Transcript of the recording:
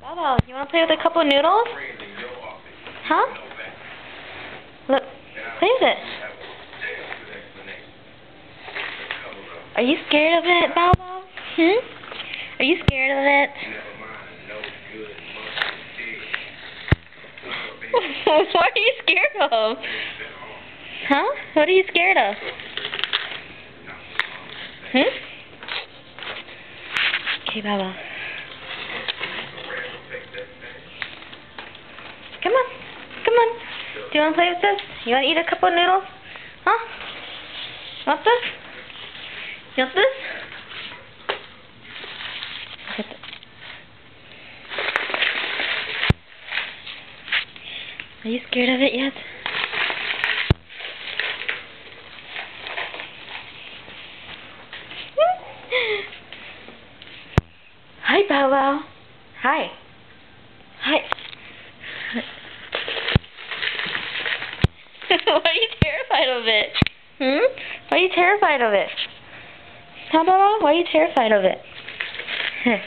Bubba, you want to play with a couple noodles? Huh? Look, play with it. Are you scared of it, Bubba? Are you scared of it? What are you scared of? Huh? What are you scared of? Okay, Bubba. Come on. Come on. Do you want to play with this? You want to eat a couple noodles? Huh? Want this? You want this? Are you scared of it yet? Hi, Bow Wow. Hi. Hi. Why are you terrified of it? Why are you terrified of it? Huh, Bow Wow? Why are you terrified of it?